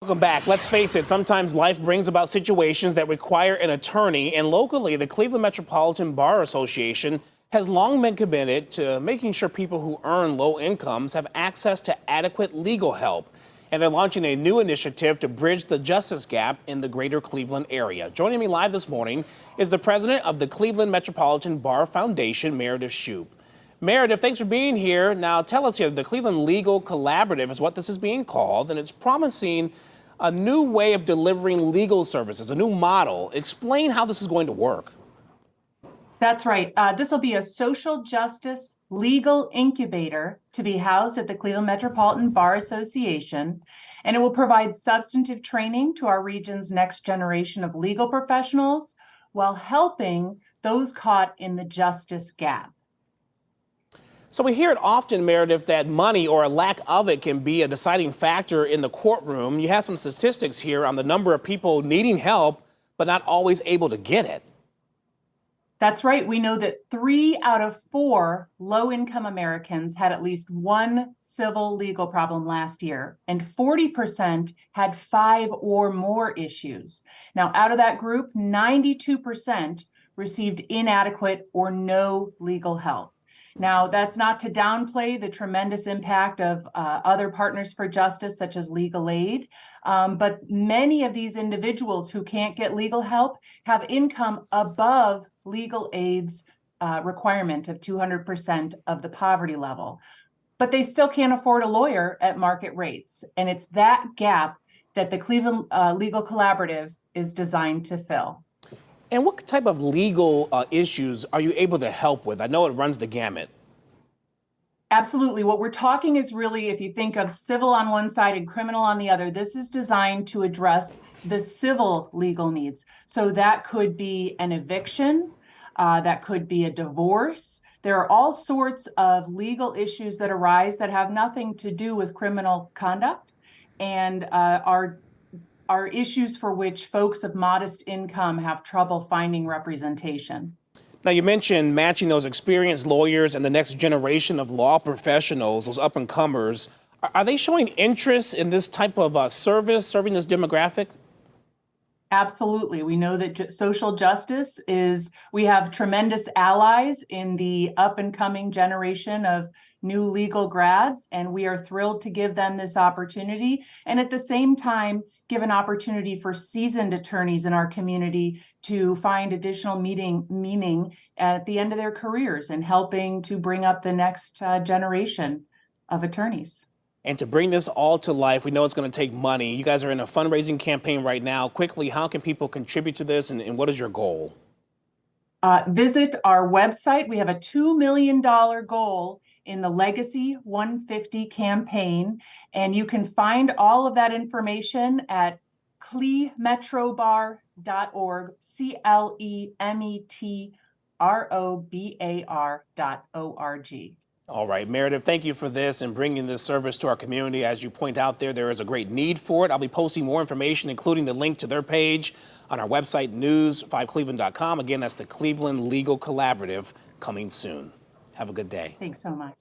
Welcome back. Let's face it, sometimes life brings about situations that require an attorney, and locally, the Cleveland Metropolitan Bar Association has long been committed to making sure people who earn low incomes have access to adequate legal help. And they're launching a new initiative to bridge the justice gap in the greater Cleveland area. Joining me live this morning is the president of the Cleveland Metropolitan Bar Foundation, Meredith Shoup. Meredith, thanks for being here. Now, tell us here, the Cleveland Legal Collaborative is what this is being called, and it's promising a new way of delivering legal services, a new model. Explain how this is going to work. That's right. This will be a social justice legal incubator to be housed at the Cleveland Metropolitan Bar Association, and it will provide substantive training to our region's next generation of legal professionals while helping those caught in the justice gap. So we hear it often, Meredith, that money or a lack of it can be a deciding factor in the courtroom. You have some statistics here on the number of people needing help, but not always able to get it. That's right. We know that 3 out of 4 low-income Americans had at least one civil legal problem last year, and 40% had 5 or more issues. Now, out of that group, 92% received inadequate or no legal help. Now, that's not to downplay the tremendous impact of other partners for justice, such as legal aid, but many of these individuals who can't get legal help have income above legal aid's requirement of 200% of the poverty level. But they still can't afford a lawyer at market rates. And it's that gap that the Cleveland Legal Collaborative is designed to fill. And what type of legal issues are you able to help with? I know it runs the gamut. Absolutely. What we're talking is really, if you think of civil on one side and criminal on the other, this is designed to address the civil legal needs. So that could be an eviction, that could be a divorce. There are all sorts of legal issues that arise that have nothing to do with criminal conduct and are issues for which folks of modest income have trouble finding representation. Now, you mentioned matching those experienced lawyers and the next generation of law professionals, those up-and-comers. Are they showing interest in this type of service, serving this demographic? Absolutely. We know that social justice we have tremendous allies in the up-and-coming generation of new legal grads, and we are thrilled to give them this opportunity. And at the same time, give an opportunity for seasoned attorneys in our community to find additional meaning at the end of their careers and helping to bring up the next generation of attorneys. And to bring this all to life, we know it's going to take money. You guys are in a fundraising campaign right now. Quickly, how can people contribute to this, and what is your goal? Visit our website. We have a $2 million goal in the Legacy 150 campaign, and you can find all of that information at clemetrobar.org, clemetrobar.org. All right, Meredith, thank you for this and bringing this service to our community. As you point out there is a great need for it. I'll be posting more information, including the link to their page on our website, news5cleveland.com. Again, that's the Cleveland Legal Collaborative, coming soon. Have a good day. Thanks so much.